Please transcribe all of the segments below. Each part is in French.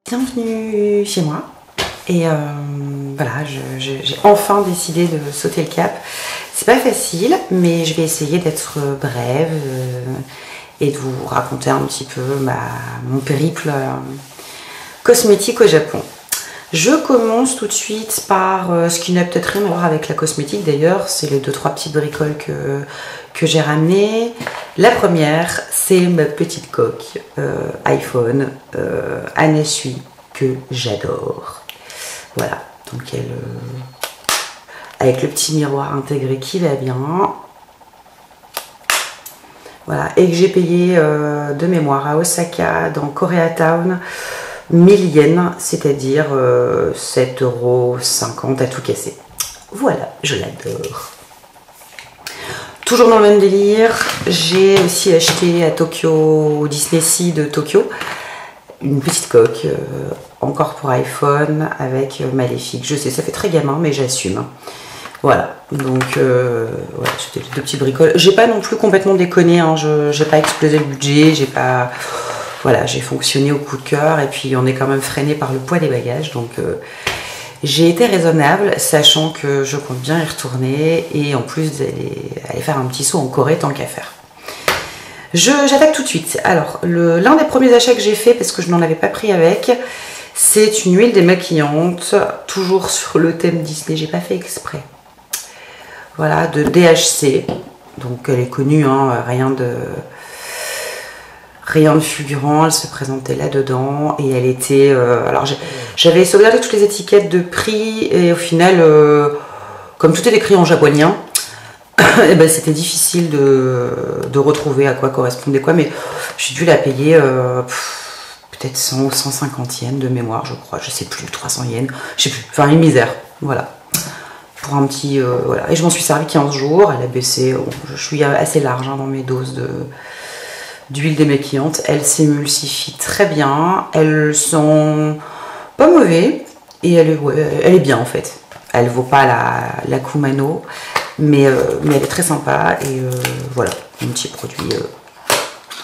Bienvenue chez moi et voilà, j'ai enfin décidé de sauter le cap. C'est pas facile, mais je vais essayer d'être brève et de vous raconter un petit peu mon périple cosmétique au Japon. Je commence tout de suite par ce qui n'a peut-être rien à voir avec la cosmétique d'ailleurs, c'est les 2-3 petites bricoles que j'ai ramenées. La première, c'est ma petite coque iPhone Anne Sui que j'adore. Voilà, donc elle, avec le petit miroir intégré qui va bien. Voilà, et que j'ai payé de mémoire à Osaka, dans Koreatown, 1000 yens, c'est-à-dire 7,50 € à tout casser. Voilà, je l'adore. Toujours dans le même délire, j'ai aussi acheté à Tokyo, au Disney Sea de Tokyo, une petite coque, encore pour iPhone, avec Maléfique. Je sais, ça fait très gamin, mais j'assume. Voilà, donc voilà, c'était les deux petits bricoles. J'ai pas non plus complètement déconné, hein, j'ai pas explosé le budget, j'ai pas... Voilà, j'ai fonctionné au coup de cœur et puis on est quand même freiné par le poids des bagages, donc j'ai été raisonnable, sachant que je compte bien y retourner et en plus aller faire un petit saut en Corée tant qu'à faire. J'attaque tout de suite. Alors, l'un des premiers achats que j'ai fait, parce que je n'en avais pas pris avec, c'est une huile démaquillante, toujours sur le thème Disney, j'ai pas fait exprès. Voilà, de DHC, donc elle est connue, hein, rien de fulgurant, elle se présentait là-dedans et elle était... alors j'avais sauvegardé toutes les étiquettes de prix et au final, comme tout est écrit en japonien, et ben, c'était difficile de retrouver à quoi correspondait quoi, mais j'ai dû la payer peut-être 100 ou 150 yens de mémoire, je crois, je sais plus, 300 yens, je sais plus, enfin une misère, voilà. Pour un petit... voilà, et je m'en suis servi 15 jours, elle a baissé, bon, je suis assez large hein, dans mes doses d'huile démaquillante, elles s'émulsifient très bien, elles sont pas mauvaises et elle est bien en fait. Elle vaut pas la Kumano, mais elle est très sympa et voilà, un petit produit,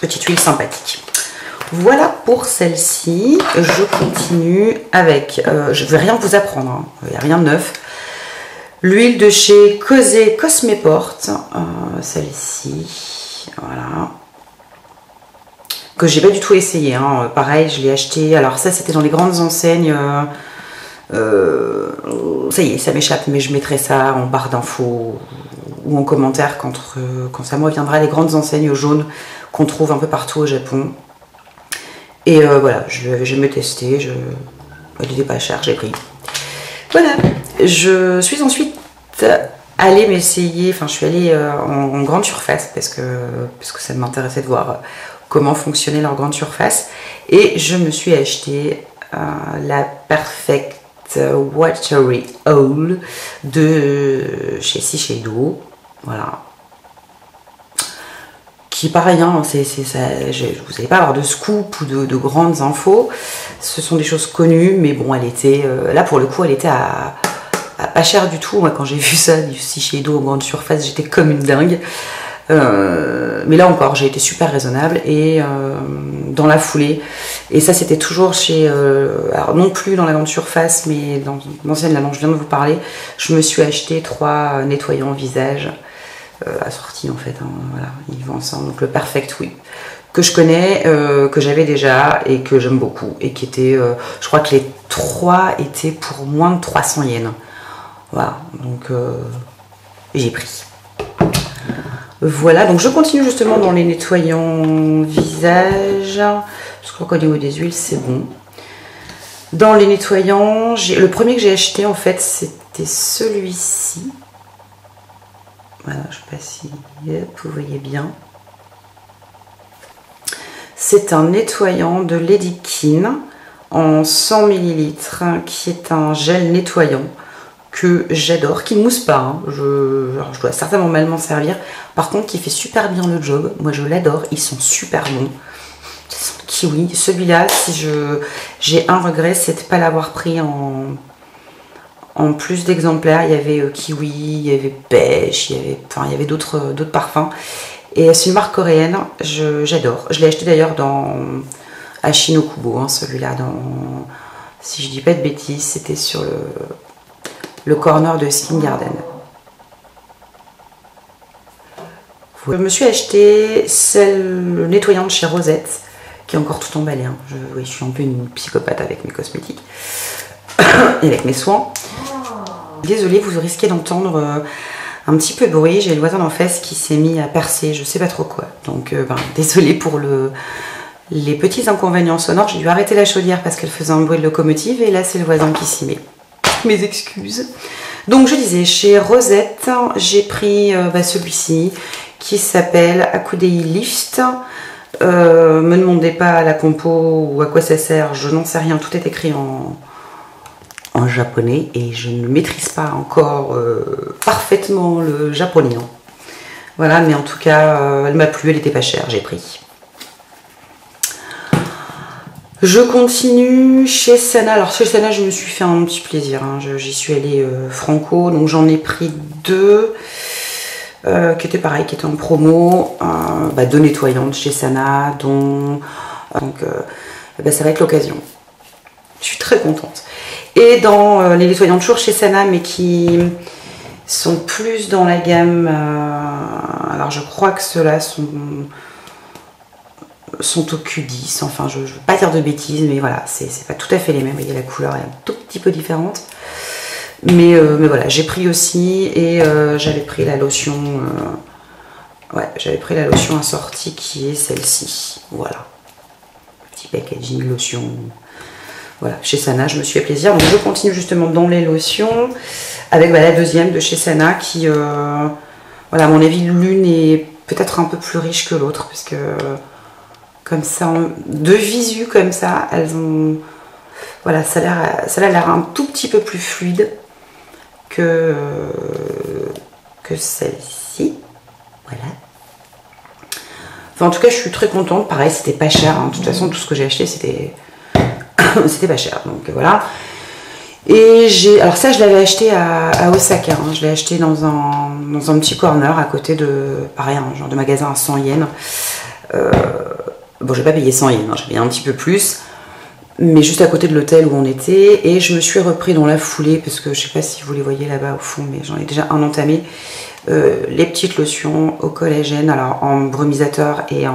petite huile sympathique. Voilà pour celle-ci. Je continue avec, je vais rien vous apprendre, hein, il n'y a rien de neuf. L'huile de chez Kosé Cosmeport, celle-ci, voilà. Que j'ai pas du tout essayé, hein. Pareil, je l'ai acheté, alors ça c'était dans les grandes enseignes, ça y est, ça m'échappe, mais je mettrai ça en barre d'infos ou en commentaire quand ça me reviendra, les grandes enseignes jaunes qu'on trouve un peu partout au Japon. Et voilà, je vais me tester, elle n'était pas chère, j'ai pris. Voilà, je suis ensuite allée m'essayer, enfin je suis allée en grande surface parce que ça m'intéressait de voir comment fonctionnait leur grande surface et je me suis acheté la Perfect Watery Oil de chez Shiseido, voilà, qui pareil, hein, vous n'allez pas avoir de scoop ou de grandes infos, ce sont des choses connues, mais bon, elle était là pour le coup, elle était à pas cher du tout. Moi, quand j'ai vu ça du Shiseido en grande surface, j'étais comme une dingue. Mais là encore, j'ai été super raisonnable et dans la foulée. Et ça, c'était toujours chez... alors non plus dans la grande surface, mais dans l'ancienne, là dont je viens de vous parler, je me suis acheté 3 nettoyants visage assortis en fait. Hein, voilà, ils vont ensemble. Donc le Perfect Whip que je connais, que j'avais déjà et que j'aime beaucoup. Et qui était... je crois que les 3 étaient pour moins de 300 yens. Voilà, donc j'ai pris. Voilà, donc je continue justement dans les nettoyants visage. Je crois qu'au niveau des huiles, c'est bon. Dans les nettoyants, le premier que j'ai acheté, en fait, c'était celui-ci. Voilà, je ne sais pas si vous voyez bien. C'est un nettoyant de Ladykin en 100 ml, qui est un gel nettoyant que j'adore, qui ne mousse pas, hein. Je dois certainement mal m'en servir, par contre qui fait super bien le job, moi je l'adore, ils sont super bons. Kiwi, celui-là, si j'ai un regret, c'est de ne pas l'avoir pris en plus d'exemplaires. Il y avait kiwi, il y avait pêche, il y avait d'autres parfums, et c'est une marque coréenne, j'adore. Je l'ai acheté d'ailleurs dans Ashinokubo, hein, celui-là, si je dis pas de bêtises, c'était sur le corner de Skin Garden. Je me suis acheté le nettoyant de chez Rosette, qui est encore tout emballé. Hein. Oui, je suis un peu une psychopathe avec mes cosmétiques et avec mes soins. Désolée, vous risquez d'entendre un petit peu de bruit. J'ai le voisin d'en face qui s'est mis à percer, je sais pas trop quoi. Donc, désolée pour les petits inconvénients sonores. J'ai dû arrêter la chaudière parce qu'elle faisait un bruit de locomotive. Et là, c'est le voisin qui s'y met. Mes excuses. Donc, je disais, chez Rosette, j'ai pris celui-ci qui s'appelle Akudei Lift. Me demandez pas la compo ou à quoi ça sert, je n'en sais rien. Tout est écrit en japonais et je ne maîtrise pas encore parfaitement le japonais. Hein. Voilà, mais en tout cas, elle m'a plu, elle était pas chère, j'ai pris. Je continue chez Sana. Alors chez Sana, je me suis fait un petit plaisir. Hein. J'y suis allée franco, donc j'en ai pris deux qui étaient pareil, qui étaient en promo. Deux nettoyantes chez Sana, dont ça va être l'occasion. Je suis très contente. Et dans les nettoyants de jour chez Sana, mais qui sont plus dans la gamme. Alors je crois que ceux-là sont au Q10. Enfin, je ne veux pas dire de bêtises, mais voilà, c'est pas tout à fait les mêmes. Vous voyez, la couleur est un tout petit peu différente. Mais voilà, j'ai pris aussi et j'avais pris la lotion. J'avais pris la lotion assortie qui est celle-ci. Voilà. Petit packaging lotion. Voilà, chez Sana, je me suis fait plaisir. Donc je continue justement dans les lotions avec la deuxième de chez Sana qui, voilà, à mon avis, l'une est peut-être un peu plus riche que l'autre parce que comme ça, de visu comme ça, elles ont, voilà, ça a l'air un tout petit peu plus fluide que celle-ci. Voilà. Enfin, en tout cas, je suis très contente. Pareil, c'était pas cher. Hein. De toute façon, tout ce que j'ai acheté, c'était pas cher. Donc voilà. Et alors ça, je l'avais acheté à Osaka. Hein. Je l'ai acheté dans un petit corner à côté de, pareil, un genre de magasin à 100 yens. Bon, j'ai pas payé 100 yens, hein. J'ai payé un petit peu plus. Mais juste à côté de l'hôtel où on était. Et je me suis repris dans la foulée, parce que je sais pas si vous les voyez là-bas au fond, mais j'en ai déjà un entamé. Les petites lotions au collagène, alors en brumisateur et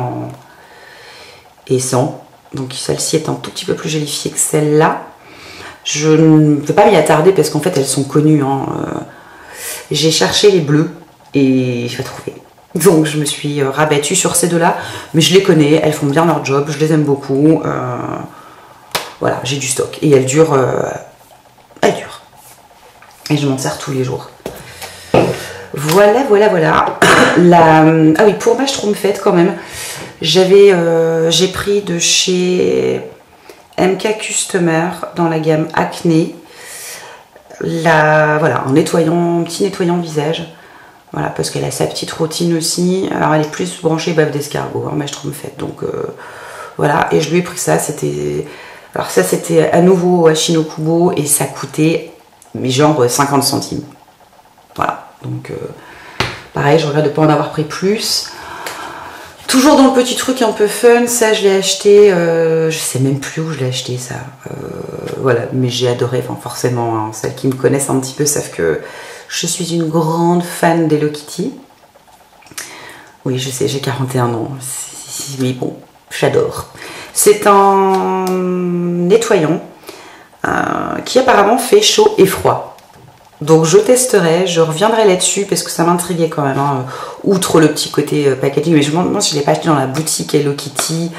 sans. Donc celle-ci est un tout petit peu plus gélifiée que celle-là. Je ne vais pas m'y attarder parce qu'en fait elles sont connues. Hein. J'ai cherché les bleus et je vais trouver. Donc je me suis rabattue sur ces deux-là. Mais je les connais, elles font bien leur job, je les aime beaucoup. Voilà, j'ai du stock. Et elles durent. Elles durent. Et je m'en sers tous les jours. Voilà. Ah oui, pour ma Schtroumpfette quand même, j'ai pris de chez MK Customer dans la gamme Acné, voilà, un petit nettoyant visage, voilà, parce qu'elle a sa petite routine aussi. Alors elle est plus branchée bave d'escargot, hein, ma Schtroumpfette, donc voilà, et je lui ai pris ça. C'était à nouveau à Ashinokubo et ça coûtait mais genre 50 centimes. Voilà. Donc, pareil, je regrette de ne pas en avoir pris plus. Toujours dans le petit truc un peu fun, ça je l'ai acheté, je sais même plus où je l'ai acheté ça. Voilà, mais j'ai adoré, enfin, forcément, hein, celles qui me connaissent un petit peu savent que je suis une grande fan d'Hello Kitty. Oui, je sais, j'ai 41 ans, mais bon, j'adore. C'est un nettoyant qui apparemment fait chaud et froid. Donc je testerai, je reviendrai là-dessus parce que ça m'intriguait quand même, hein, outre le petit côté packaging. Mais je me demande si je ne l'ai pas acheté dans la boutique Hello Kitty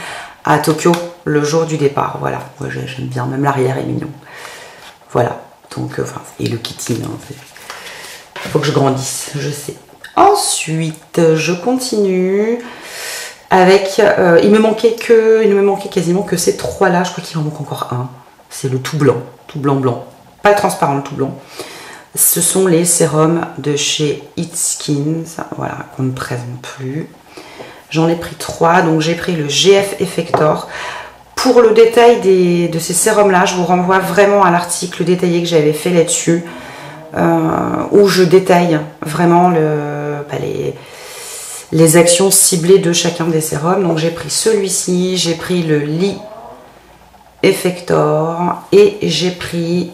à Tokyo le jour du départ. Voilà, moi j'aime bien, même l'arrière est mignon. Voilà, donc enfin Hello Kitty, hein, faut que je grandisse, je sais. Ensuite, je continue avec, il ne me manquait quasiment que ces trois-là. Je crois qu'il en manque encore un. C'est le tout blanc, pas transparent, le tout blanc. Ce sont les sérums de chez It Skins, voilà, qu'on ne présente plus. J'en ai pris 3, donc j'ai pris le GF Effector. Pour le détail de ces sérums-là, je vous renvoie vraiment à l'article détaillé que j'avais fait là-dessus, où je détaille vraiment les actions ciblées de chacun des sérums. Donc j'ai pris celui-ci, j'ai pris le Lee Effector et j'ai pris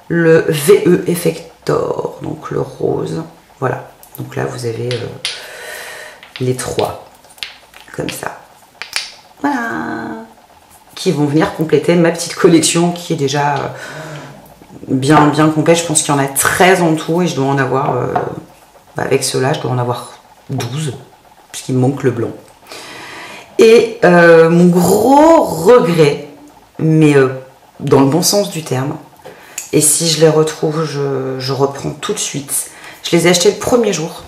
le VE Effector, donc le rose. Voilà, donc là vous avez les 3 comme ça. Voilà, qui vont venir compléter ma petite collection qui est déjà bien complète. Je pense qu'il y en a 13 en tout et je dois en avoir, avec ceux-là, je dois en avoir 12 puisqu'il me manque le blanc. Et mon gros regret, mais dans le bon sens du terme, et si je les retrouve, je reprends tout de suite. Je les ai achetés le premier jour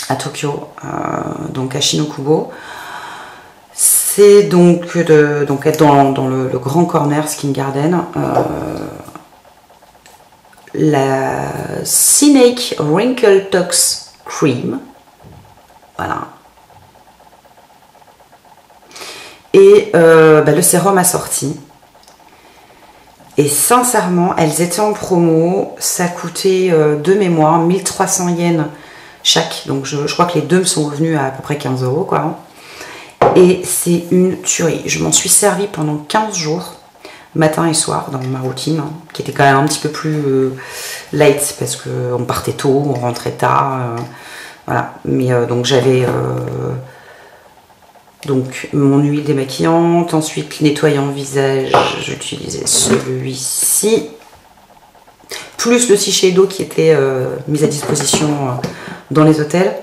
à Tokyo, donc à Shinokubo. C'est donc être dans le grand corner Skin Garden. La Snake Wrinkle Tox Cream. Voilà. Et le sérum a sorti. Et sincèrement, elles étaient en promo. Ça coûtait de mémoire 1300 yens chaque. Donc je crois que les deux me sont revenus à peu près 15 €, quoi. Et c'est une tuerie. Je m'en suis servi pendant 15 jours, matin et soir, dans ma routine, hein, qui était quand même un petit peu plus light, parce qu'on partait tôt, on rentrait tard. Voilà. Mais donc j'avais donc mon huile démaquillante, ensuite nettoyant visage, j'utilisais celui-ci, plus le sachet d'eau qui était mis à disposition dans les hôtels.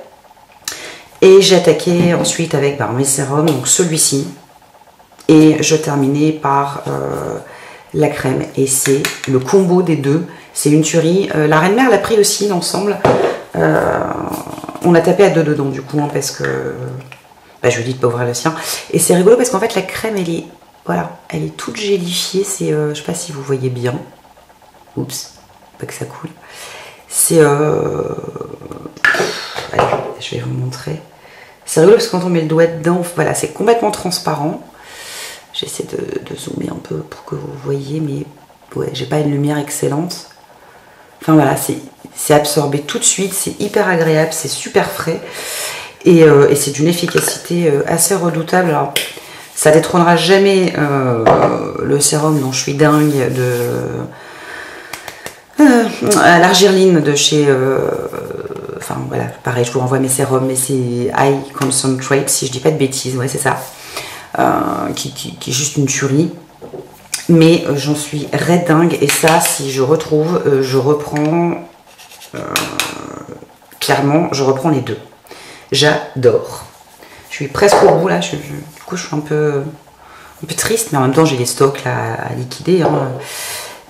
Et j'ai attaqué ensuite avec mes sérums, donc celui-ci, et je terminais par la crème, et c'est le combo des deux, c'est une tuerie. La Reine Mère l'a pris aussi l'ensemble, on a tapé à deux dedans du coup, hein, parce que je lui dis de pas ouvrir le sien, et c'est rigolo parce qu'en fait la crème elle est, voilà, elle est toute gélifiée, c'est, je sais pas si vous voyez bien, oups, pas que ça coule, c'est, allez, je vais vous montrer, c'est rigolo parce que quand on met le doigt dedans, voilà, c'est complètement transparent, j'essaie de zoomer un peu pour que vous voyez, mais ouais, j'ai pas une lumière excellente, enfin voilà, c'est absorbé tout de suite, c'est hyper agréable, c'est super frais. Et c'est d'une efficacité assez redoutable. Alors, ça détrônera jamais le sérum dont je suis dingue à l'Argirline de chez... enfin voilà, pareil, je vous renvoie mes sérums, mais c'est High Concentrate, si je dis pas de bêtises, ouais c'est ça. Qui est juste une tuerie. Mais j'en suis raide dingue. Et ça, si je retrouve, je reprends... clairement, je reprends les deux. J'adore. Je suis presque au bout là. Du coup, je suis un peu triste, mais en même temps, j'ai les stocks là à liquider. Hein.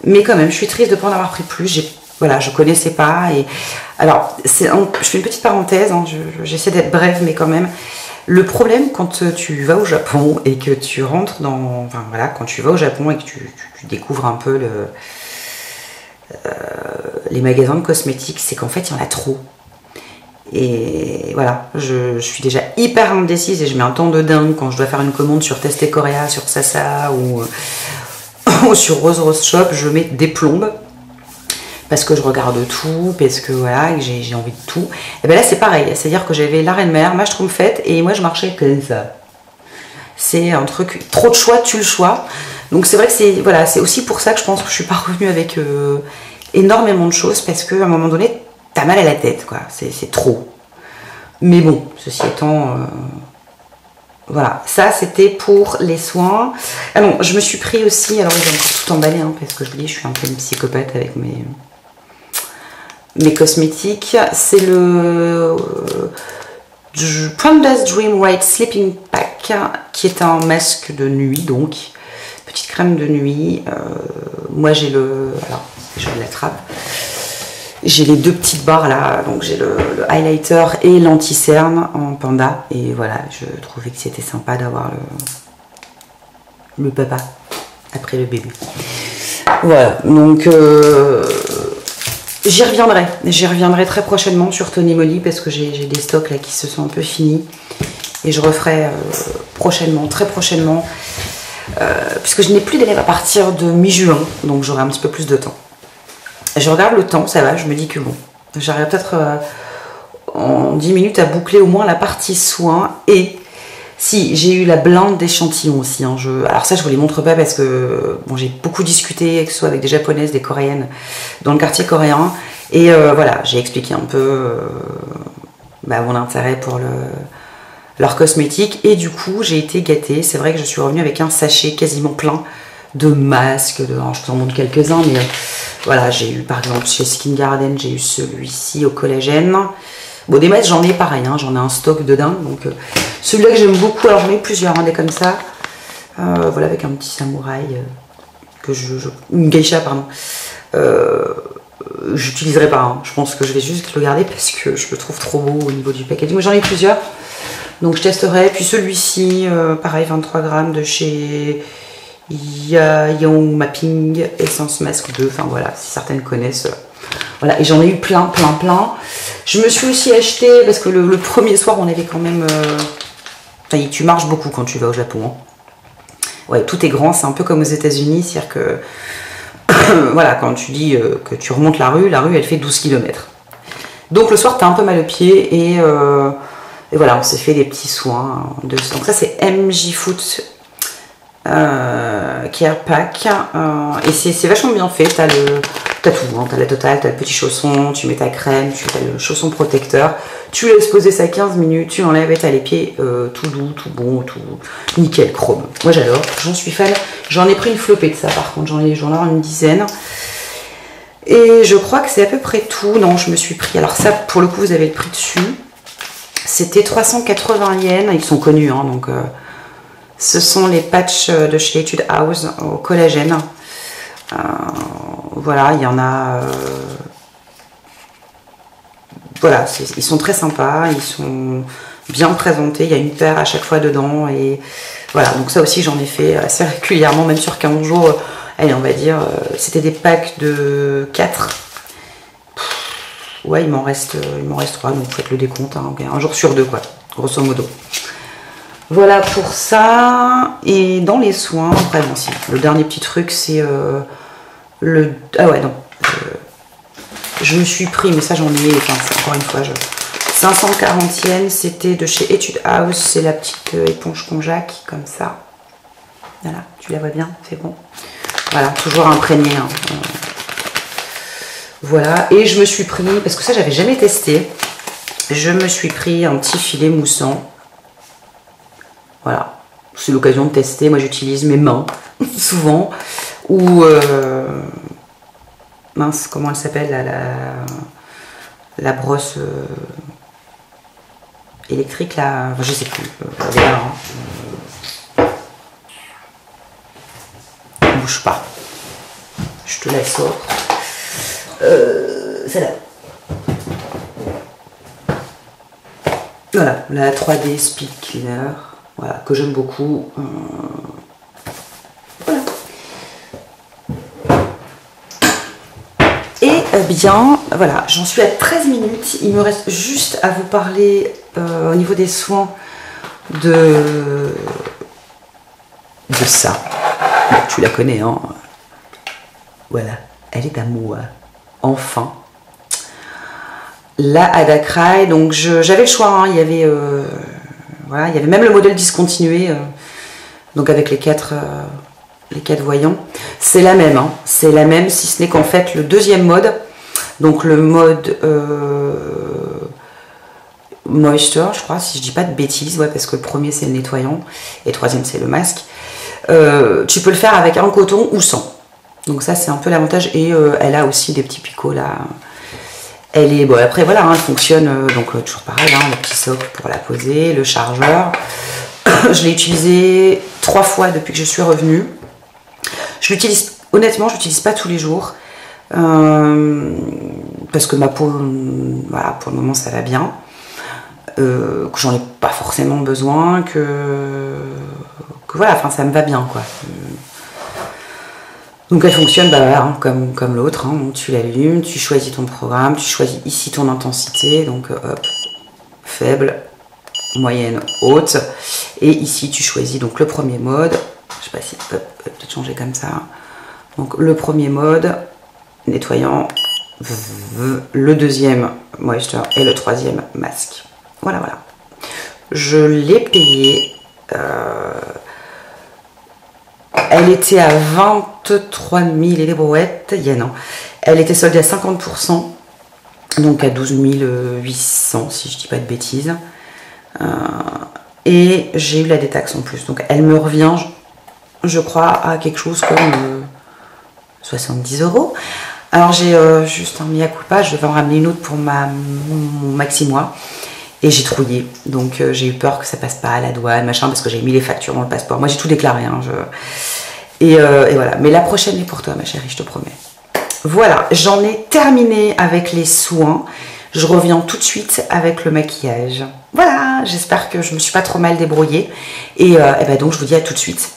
Mais quand même, je suis triste de ne pas en avoir pris plus. Voilà, je connaissais pas. Et alors, je fais une petite parenthèse. Hein, j'essaie d'être brève, mais quand même. Le problème quand tu vas au Japon et que tu rentres dans, enfin voilà, quand tu vas au Japon et que tu découvres un peu les magasins de cosmétiques, c'est qu'en fait, il y en a trop. Et voilà, je suis déjà hyper indécise et je mets un temps de dingue quand je dois faire une commande sur Testé Korea, sur Sasa ou sur Rose Shop, je mets des plombes parce que je regarde tout, parce que voilà, j'ai envie de tout. Et bien là c'est pareil, c'est-à-dire que j'avais la Reine Mère, ma Schtroumpfette et moi je marchais comme ça. C'est un truc, trop de choix, tue le choix. Donc c'est vrai que c'est aussi pour ça que je pense que je suis pas revenue avec énormément de choses parce qu'à un moment donné, t'as mal à la tête, quoi. C'est trop. Mais bon, ceci étant... voilà. Ça, c'était pour les soins. Ah non, je me suis pris aussi... Alors, j'ai encore tout emballé, hein, parce que je vous dis, je suis un peu une psychopathe avec mes cosmétiques. C'est le... Panda's Dream White Sleeping Pack, qui est un masque de nuit, donc. Petite crème de nuit. Moi, j'ai le... Alors, je l'attrape. J'ai les deux petites barres là, donc j'ai le highlighter et l'anti-cerne en panda. Et voilà, je trouvais que c'était sympa d'avoir le papa après le bébé. Voilà, donc j'y reviendrai très prochainement sur Tony Moly parce que j'ai des stocks là qui se sont un peu finis. Et je referai prochainement, très prochainement, puisque je n'ai plus d'élèves à partir de mi-juin, donc j'aurai un petit peu plus de temps. Je regarde le temps, ça va, je me dis que bon, j'arrive peut-être en 10 minutes à boucler au moins la partie soins et Si, j'ai eu la blinde d'échantillons aussi. Hein. Alors ça, je vous les montre pas parce que bon, j'ai beaucoup discuté, que ce soit avec des japonaises, des coréennes, dans le quartier coréen. Et voilà, j'ai expliqué un peu mon intérêt pour leurs cosmétiques. Et du coup, j'ai été gâtée. C'est vrai que je suis revenue avec un sachet quasiment plein de masques. Alors, je vous en montre quelques-uns, mais voilà, j'ai eu par exemple chez Skin Garden, j'ai eu celui-ci au collagène. Bon, des masques, j'en ai pareil, hein, j'en ai un stock de dingue. Donc, celui-là que j'aime beaucoup, alors j'en ai plusieurs, hein, des comme ça. Voilà, avec un petit samouraï, une geisha, pardon. J'utiliserai pas, hein. Je pense que je vais juste le garder parce que je le trouve trop beau au niveau du packaging. Moi, j'en ai plusieurs, donc je testerai. Puis celui-ci, pareil, 23 grammes de chez Young Mapping, Essence Masque 2. Enfin voilà, si certaines connaissent. Voilà, et j'en ai eu plein. Je me suis aussi acheté, parce que le premier soir, on avait quand même... tu marches beaucoup quand tu vas au Japon. Hein. Ouais, tout est grand, c'est un peu comme aux États-Unis, c'est-à-dire que... voilà, quand tu dis que tu remontes la rue, elle fait 12 km. Donc le soir, tu as un peu mal aux pieds, et voilà, on s'est fait des petits soins. Donc ça, c'est MJ Foot Care Pack, et c'est vachement bien fait. T'as tout, hein. T'as la totale, t'as le petit chausson, tu mets ta crème, tu as le chausson protecteur, tu laisses poser ça 15 minutes, tu l'enlèves et t'as les pieds tout doux, tout bon, tout nickel, chrome. Moi j'adore, j'en suis fan. J'en ai pris une flopée de ça par contre, j'en ai une dizaine. Et je crois que c'est à peu près tout. Non, je me suis pris, alors ça pour le coup vous avez le prix dessus. C'était 380 yens, ils sont connus, hein, donc ce sont les patchs de chez Etude House au collagène. Voilà, il y en a. Voilà, ils sont très sympas, ils sont bien présentés. Il y a une paire à chaque fois dedans. Et voilà, donc ça aussi, j'en ai fait assez régulièrement, même sur 15 jours. Allez, on va dire, c'était des packs de 4. Ouais, il m'en reste 3, donc faites le décompte. Hein, un jour sur 2, quoi, grosso modo. Voilà pour ça. Et dans les soins, après, bon, si, le dernier petit truc, c'est. Ah ouais, non. Je me suis pris, mais ça j'en ai, enfin, encore une fois, 540 yens, c'était de chez Etude House, c'est la petite éponge konjac, comme ça. Voilà, tu la vois bien, c'est bon. Voilà, toujours imprégné. Hein. Voilà, et je me suis pris, parce que ça j'avais jamais testé, je me suis pris un petit filet moussant. Voilà, c'est l'occasion de tester. Moi j'utilise mes mains, souvent. Ou mince, comment elle s'appelle la brosse électrique là, enfin, je sais plus. Là, hein. Bouge pas. Je te la sors. Celle-là. Voilà, la 3D Speed Cleaner. Voilà, que j'aime beaucoup. Voilà. Et bien, voilà, j'en suis à 13 minutes. Il me reste juste à vous parler au niveau des soins de ça. Bon, tu la connais, hein. Voilà, elle est à moi. Enfin. La Adacry, donc j'avais le choix, hein. Il y avait voilà, il y avait même le modèle discontinué, donc avec les quatre voyants. C'est la même, hein. C'est la même, si ce n'est qu'en fait le deuxième mode, donc le mode moisture, je crois, si je dis pas de bêtises, ouais, parce que le premier c'est le nettoyant et le troisième c'est le masque. Tu peux le faire avec un coton ou sans. Donc ça c'est un peu l'avantage, et elle a aussi des petits picots là. Elle est, bon après voilà, hein, elle fonctionne, donc toujours pareil, hein, le petit socle pour la poser, le chargeur. Je l'ai utilisé 3 fois depuis que je suis revenue. Je l'utilise, honnêtement, je l'utilise pas tous les jours. Parce que ma peau, voilà, pour le moment ça va bien. Que j'en ai pas forcément besoin, que voilà, enfin ça me va bien quoi. Donc elle fonctionne hein, comme l'autre, hein. Tu l'allumes, tu choisis ton programme, tu choisis ici ton intensité, donc hop, faible, moyenne, haute, et ici tu choisis donc le premier mode, je sais pas si peut-être changer comme ça, donc le premier mode, nettoyant, le deuxième moisture et le troisième masque. Voilà, voilà. Je l'ai payé Elle était à 23 000 et des brouettes. Non. Elle était soldée à 50%. Donc à 12 800 si je dis pas de bêtises. Et j'ai eu la détaxe en plus. Donc elle me revient, je crois, à quelque chose comme 70 €. Alors j'ai juste un mea culpa, je devais en ramener une autre pour mon maxi mois. Et j'ai trouillé. Donc j'ai eu peur que ça passe pas à la douane, machin, parce que j'ai mis les factures dans le passeport. Moi j'ai tout déclaré. Hein, et voilà. Mais la prochaine est pour toi, ma chérie, je te promets. Voilà, j'en ai terminé avec les soins. Je reviens tout de suite avec le maquillage. Voilà, j'espère que je me suis pas trop mal débrouillée. Et ben donc je vous dis à tout de suite.